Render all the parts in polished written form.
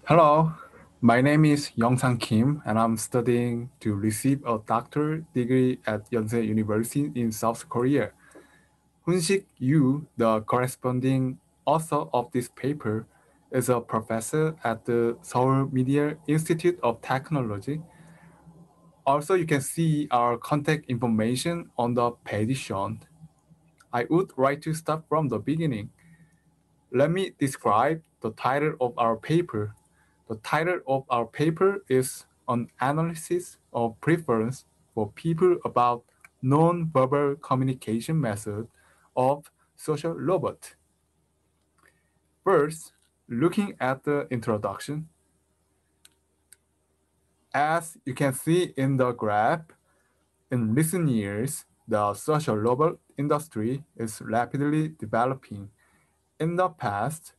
Hello, my name is Youngsang Kim, and I'm studying to receive a doctorate degree at Yonsei University in South Korea. Hoonsik Yu, the corresponding author of this paper, is a professor at the Seoul Media Institute of Technology. Also, you can see our contact information on the page shown. I would like to start from the beginning. Let me describe the title of our paper. The title of our paper is An Analysis of Preference for People About Non-Verbal Communication Method of Social Robot. First, looking at the introduction, as you can see in the graph, in recent years, the social robot industry is rapidly developing. In the past,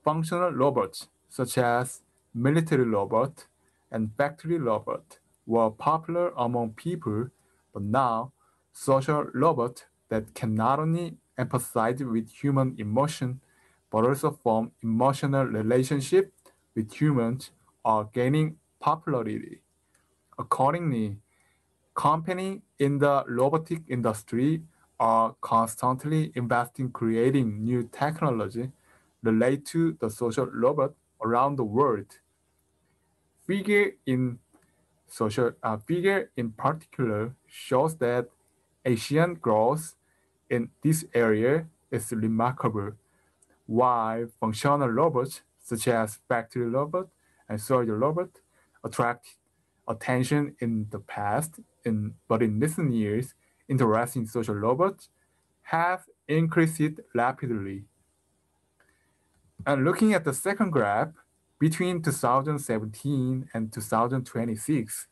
functional robots, such as military robot and factory robot, were popular among people, but now social robots that can not only empathize with human emotion, but also form emotional relationship with humans are gaining popularity. Accordingly, companies in the robotic industry are constantly investing creating new technology related to the social robot around the world. Figure in figure in particular shows that Asian growth in this area is remarkable, while functional robots such as factory robot and surgery robot attract attention in the past, but in recent years, interest in social robots have increased rapidly. And looking at the second graph, between 2017 and 2026,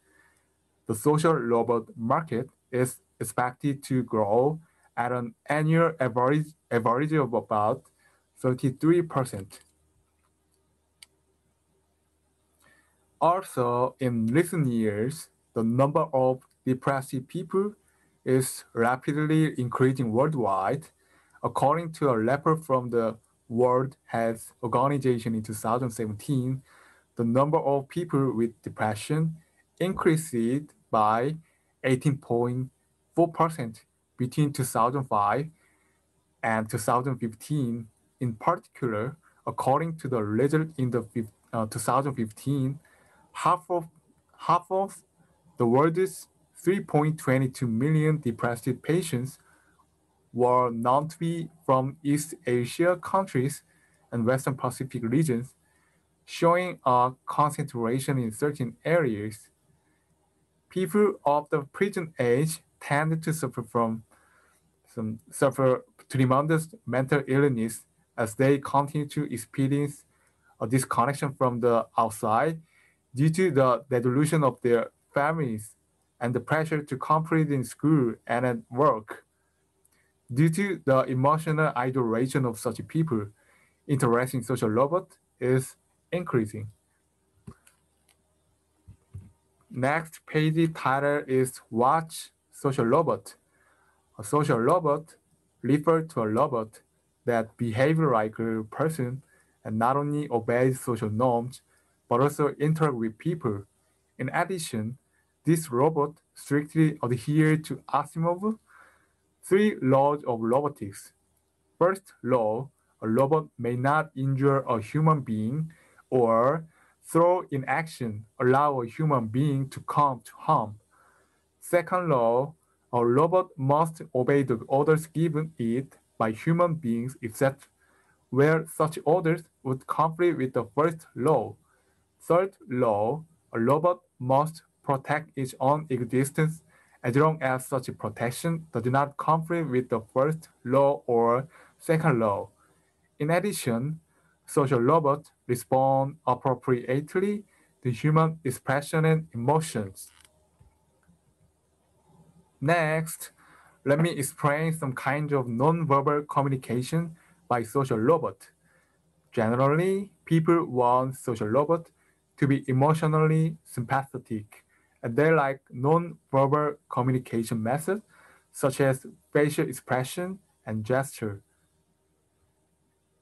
the social robot market is expected to grow at an annual average of about 33%. Also, in recent years, the number of depressed people is rapidly increasing worldwide. According to a report from the World Health Organization in 2017, the number of people with depression increased by 18.4% between 2005 and 2015. In particular, according to the result in the 2015, half of half of the world's 3.22 million depressed patients were known to be from East Asia countries and Western Pacific regions, showing a concentration in certain areas. People of the present age tend to suffer tremendous mental illness as they continue to experience a disconnection from the outside due to the delusion of their families and the pressure to compete in school and at work. Due to the emotional isolation of such people, interest in social robot is increasing. Next page title is Watch Social Robot. A social robot refers to a robot that behaves like a person and not only obeys social norms, but also interacts with people. In addition, this robot strictly adheres to Asimov's three laws of robotics. First law, a robot may not injure a human being or through inaction allow a human being to come to harm. Second law, a robot must obey the orders given it by human beings except where such orders would conflict with the first law. Third law, a robot must protect its own existence as long as such protection does not conflict with the first law or second law. In addition, social robots respond appropriately to human expression and emotions. Next, let me explain some kind of nonverbal communication by social robot. Generally, people want social robot to be emotionally sympathetic, and they like non-verbal communication methods such as facial expression and gesture.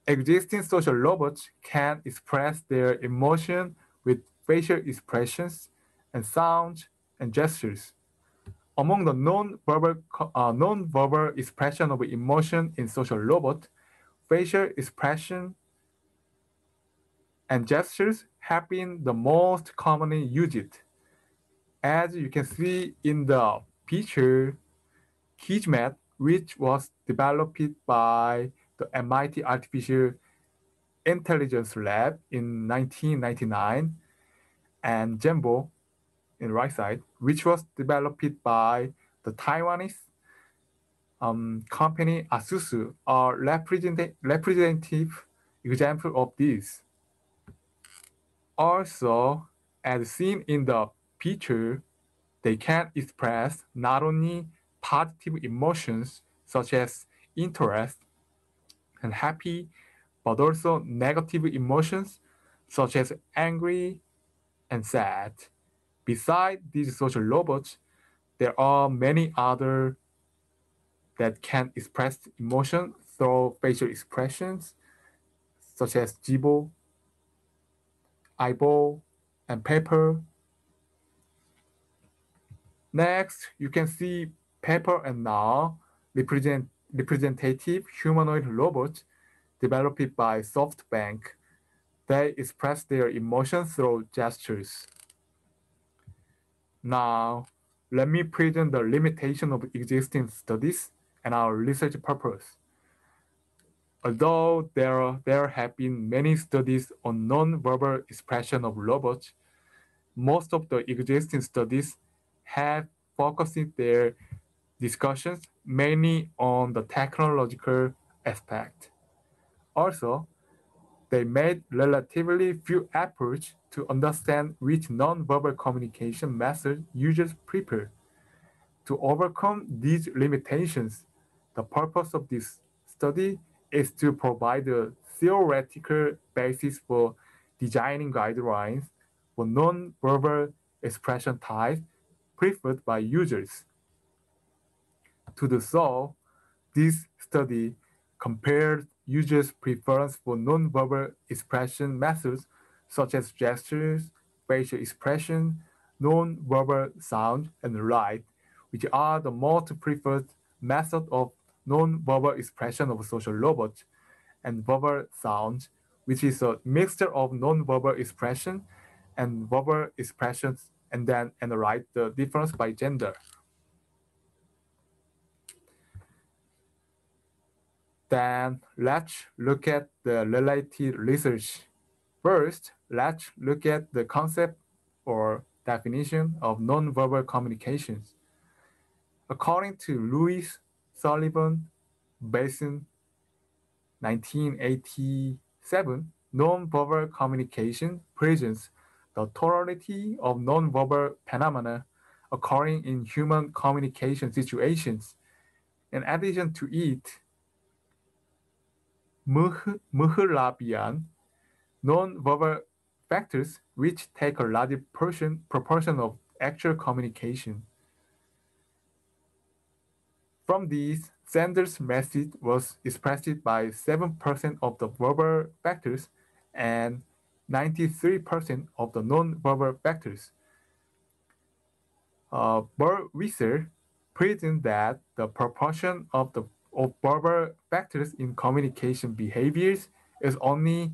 Existing social robots can express their emotion with facial expressions and sounds and gestures. Among the non-verbal expression of emotion in social robot, facial expression and gestures have been the most commonly used. As you can see in the picture, Kismet, which was developed by the MIT Artificial Intelligence Lab in 1999, and Jumbo in right side, which was developed by the Taiwanese company Asusu, are representative example of this. Also, as seen in the picture, they can express not only positive emotions such as interest and happy, but also negative emotions such as angry and sad. Besides these social robots, there are many other that can express emotion through facial expressions such as Jibo, eyeball, and paper. Next, you can see Pepper and Now representative humanoid robots developed by SoftBank. They express their emotions through gestures. Now, let me present the limitation of existing studies and our research purpose. Although there have been many studies on non-verbal expression of robots, most of the existing studies have focused their discussions mainly on the technological aspect. Also, they made relatively few efforts to understand which non-verbal communication methods users prefer. To overcome these limitations, the purpose of this study is to provide a theoretical basis for designing guidelines for non-verbal expression types preferred by users. To do so, this study compared users' preference for non-verbal expression methods such as gestures, facial expression, non-verbal sound, and light, which are the most preferred method of non-verbal expression of social robots, and verbal sound, which is a mixture of non-verbal expression and verbal expressions, and then analyze the difference by gender. Then let's look at the related research. First, let's look at the concept or definition of nonverbal communications. According to Louis Sullivan Basin 1987, nonverbal communication presents the totality of nonverbal phenomena occurring in human communication situations. In addition to it, Mehrabian non-verbal factors which take a large proportion of actual communication. From these, Sanders' message was expressed by 7% of the verbal factors and 93% of the non-verbal factors. Burweiser presents that the proportion of verbal factors in communication behaviors is only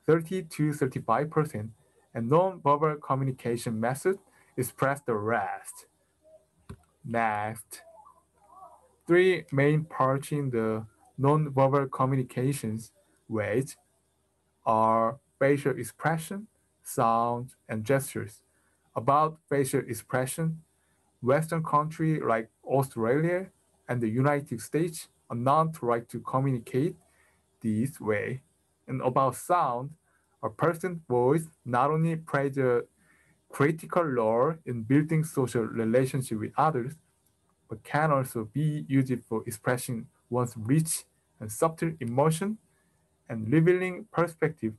30 to 35%, and non-verbal communication methods express the rest. Next, three main parts in the non-verbal communications ways are facial expression, sound, and gestures. About facial expression, Western countries like Australia and the United States are known to like to communicate this way. And about sound, a person's voice not only plays a critical role in building social relationships with others, but can also be used for expressing one's rich and subtle emotion and revealing perspective.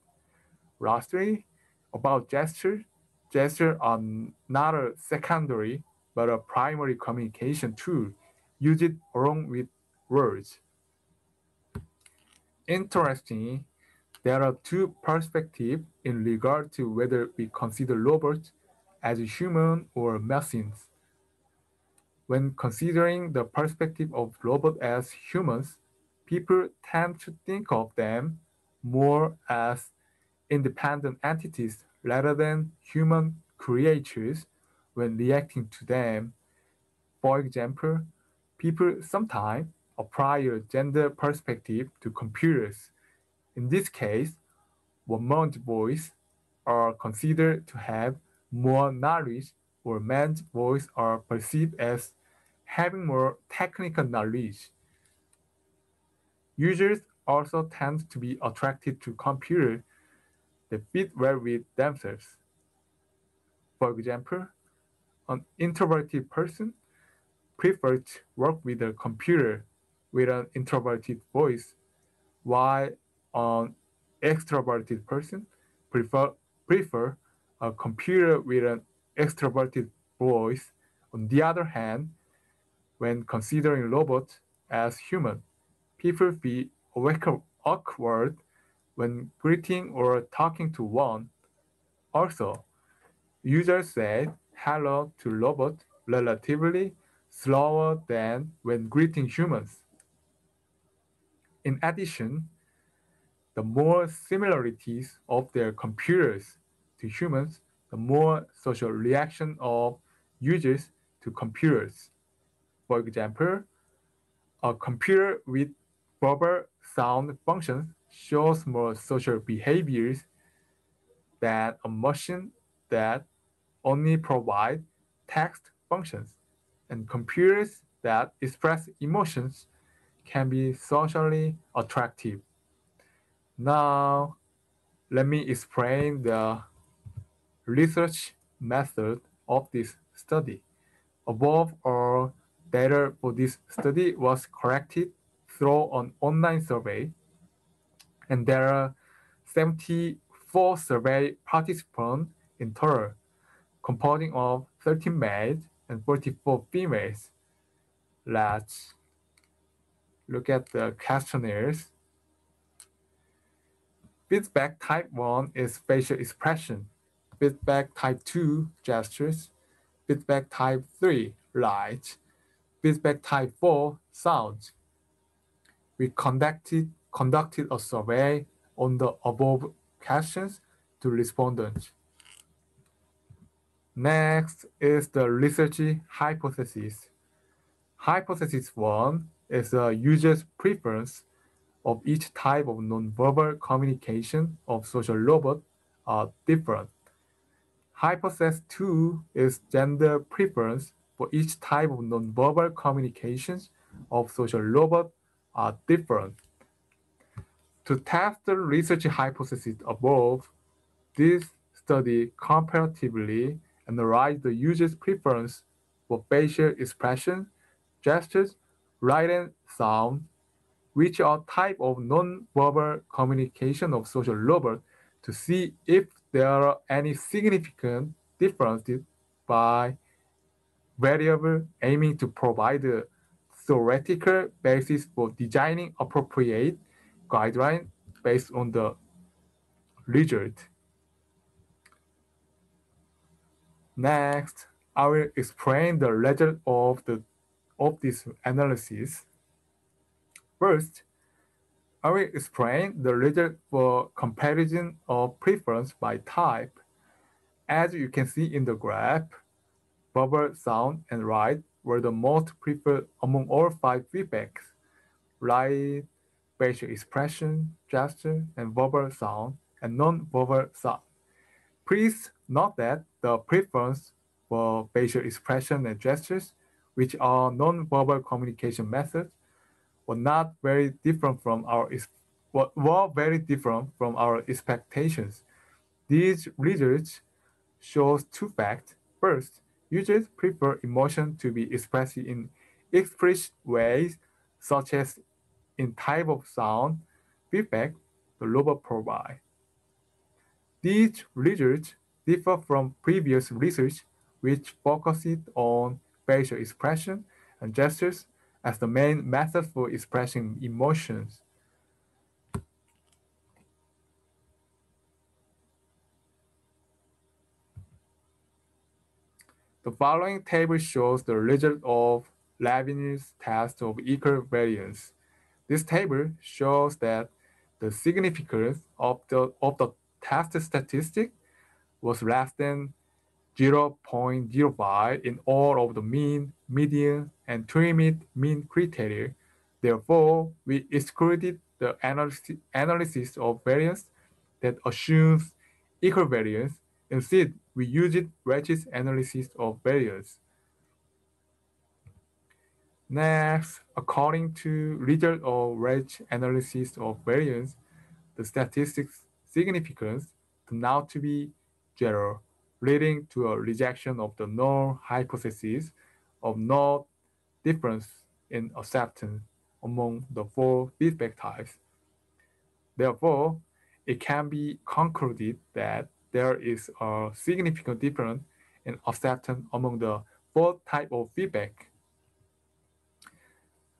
Lastly, about gestures, gestures are not a secondary but a primary communication tool used along with words. Interestingly, There are two perspectives in regard to whether we consider robots as human or machines. When considering the perspective of robots as humans, people tend to think of them more as independent entities rather than human creatures when reacting to them. For example, people sometimes apply a gender perspective to computers. In this case, women's voice are considered to have more knowledge, or men's voice are perceived as having more technical knowledge. Users also tend to be attracted to computers that fit well with themselves. For example, an introverted person prefers to work with a computer with an introverted voice, while an extroverted person prefer, prefer a computer with an extroverted voice. On the other hand, when considering robots as human, people feel awkward when greeting or talking to one. Also, users say hello to robots relatively slower than when greeting humans. In addition, the more similarities of their computers to humans, the more social reaction of users to computers. For example, a computer with verbal sound functions shows more social behaviors than a machine that only provides text functions. And computers that express emotions can be socially attractive. Now, let me explain the research method of this study. Above all, data for this study was collected through an online survey, and there are 74 survey participants in total, composing of 13 males and 44 females. Let's look at the questionnaires. Feedback type 1 is facial expression. Feedback type 2, gestures. Feedback type 3, light. Feedback type 4, sound. We conducted a survey on the above questions to respondents. Next is the research hypothesis. Hypothesis 1 is a user's preference of each type of nonverbal communication of social robots are different. Hypothesis 2 is gender preference for each type of nonverbal communications of social robots are different. To test the research hypothesis above, this study comparatively analyzed the user's preference for facial expression, gestures, light and sound, which are type of non-verbal communication of social robots, to see if there are any significant differences by variable, aiming to provide a theoretical basis for designing appropriate guidelines based on the result. Next, I will explain the result of this analysis. First, I will explain the result for comparison of preference by type. As you can see in the graph, verbal, sound, and light were the most preferred among all five feedbacks: light, facial expression, gesture, and verbal sound, and non-verbal sound. Please note that the preference for facial expression and gestures, which are non-verbal communication methods, were not very different from were very different from our expectations. These results shows two facts. First, users prefer emotion to be expressed in explicit ways, such as in type of sound feedback the robot provides. These results differ from previous research, which focused on facial expression and gestures as the main method for expressing emotions. The following table shows the result of Leibniz test of equivariance. This table shows that the significance of the test statistic was less than 0.05 in all of the mean, median, and trimmed mean criteria. Therefore, we excluded the analysis of variance that assumes equivariance. Instead, we used wedges analysis of variance. Next, according to result of wedge analysis of variance, the statistics significance turned out to be zero, leading to a rejection of the null hypothesis of no difference in acceptance among the four feedback types. Therefore, it can be concluded that there is a significant difference in acceptance among the four types of feedback.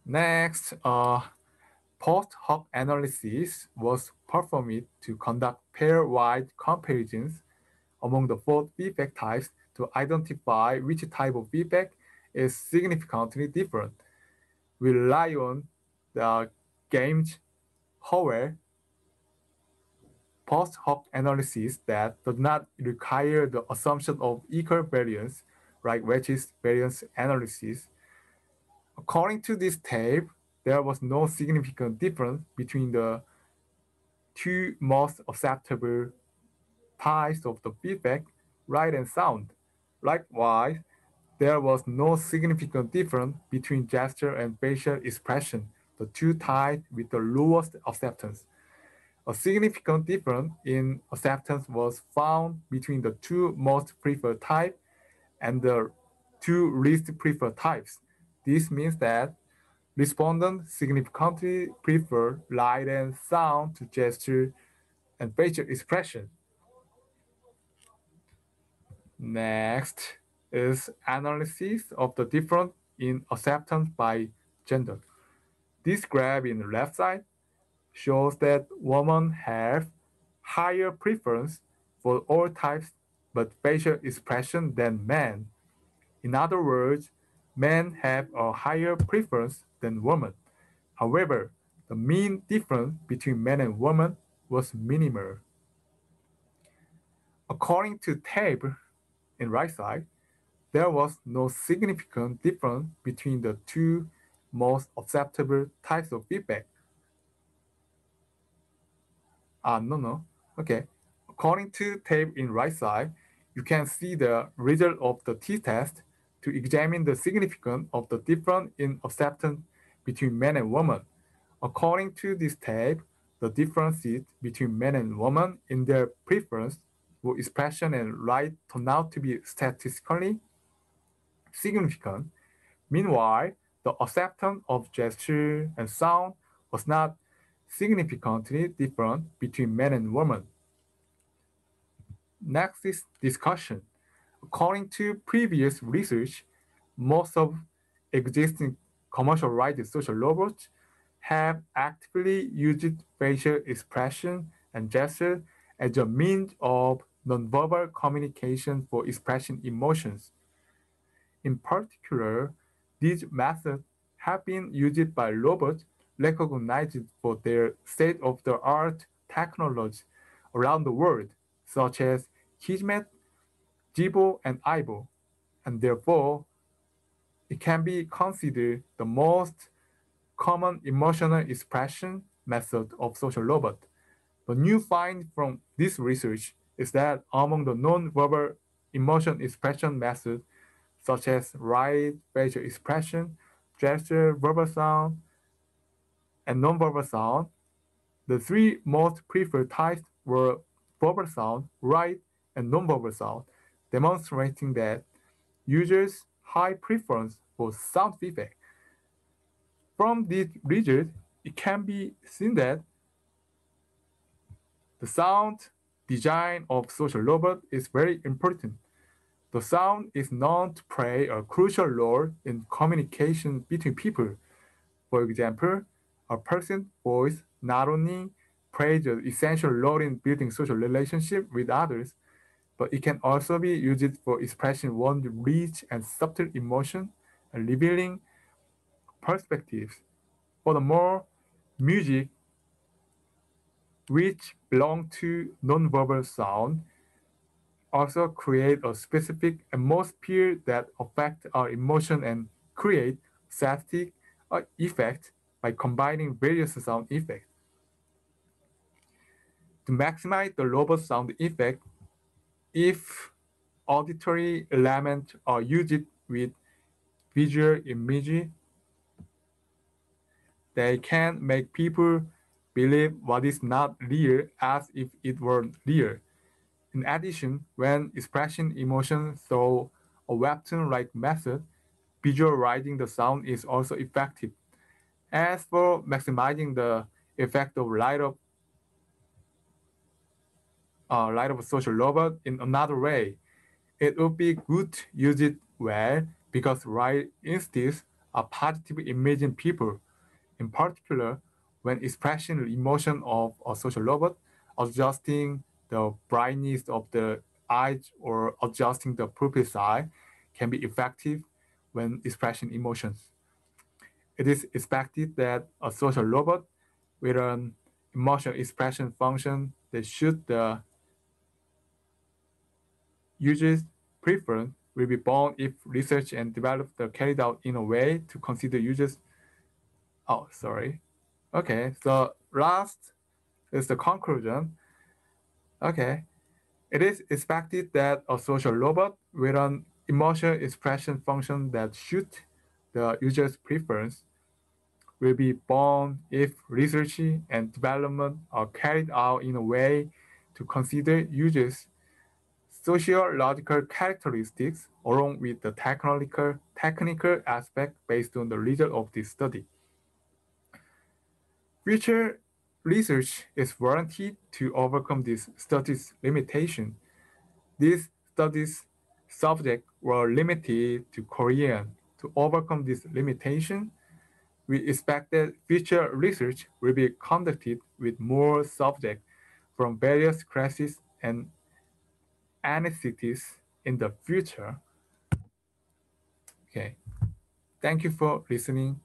Next, post hoc analysis was performed to conduct pair-wide comparisons among the four feedback types to identify which type of feedback is significantly different. We rely on the Games-Howell post hoc analysis that does not require the assumption of equal variance, like wedges variance analysis. According to this table, there was no significant difference between the two most acceptable types of the feedback, right and sound. Likewise, there was no significant difference between gesture and facial expression, the two types with the lowest acceptance. A significant difference in acceptance was found between the two most preferred types and the two least preferred types. This means that respondents significantly prefer light and sound to gesture and facial expression. Next is analysis of the difference in acceptance by gender. This graph in the left side shows that women have higher preference for all types but facial expression than men. In other words, men have a higher preference than women. However, the mean difference between men and women was minimal. According to table in right side, there was no significant difference between the two most acceptable types of feedback. No. Okay. According to table in right side, you can see the result of the t-test to examine the significance of the difference in acceptance between men and women. According to this table, the differences between men and women in their preference for expression and light turn out to be statistically significant. Meanwhile, the acceptance of gesture and sound was not significantly different between men and women. Next is discussion. According to previous research, most of existing commercialized social robots have actively used facial expression and gesture as a means of nonverbal communication for expressing emotions. In particular, these methods have been used by robots recognized for their state-of-the-art technology around the world, such as Kismet, Jibo, and Aibo, and therefore it can be considered the most common emotional expression method of social robot. The new find from this research is that among the non-verbal emotion expression methods, such as right facial expression, gesture, verbal sound, and non-verbal sound, the three most preferred types were verbal sound, right, and non-verbal sound, demonstrating that users' high preference for sound feedback. From this result, it can be seen that the sound design of social robot is very important. The sound is known to play a crucial role in communication between people. For example, a person's voice not only plays an essential role in building social relationships with others, but it can also be used for expressing one rich and subtle emotion and revealing perspectives. Furthermore, music, which belong to nonverbal sound, also create a specific atmosphere that affect our emotion and create static effect by combining various sound effects. To maximize the robust sound effect, if auditory elements are used with visual imagery, they can make people believe what is not real as if it were real. In addition, when expressing emotion through a webtoon-like method, visualizing the sound is also effective. As for maximizing the effect of light of social robot in another way, it would be good to use it well because right instincts are positive imaging people. In particular, when expressing the emotion of a social robot, adjusting the brightness of the eyes or adjusting the pupil size can be effective when expressing emotions. It is expected that a social robot with an emotional expression function that suits the user's preference will be born if research and development are carried out in a way to consider users. Oh, sorry. Okay, so last is the conclusion. Okay, it is expected that a social robot with an emotional expression function that suits the user's preference will be born if research and development are carried out in a way to consider users' sociological characteristics along with the technical aspect based on the result of this study. Future research is warranted to overcome this study's limitation. These studies subjects were limited to Korean. To overcome this limitation, we expect that future research will be conducted with more subjects from various classes and ethnicities in the future. Okay, thank you for listening.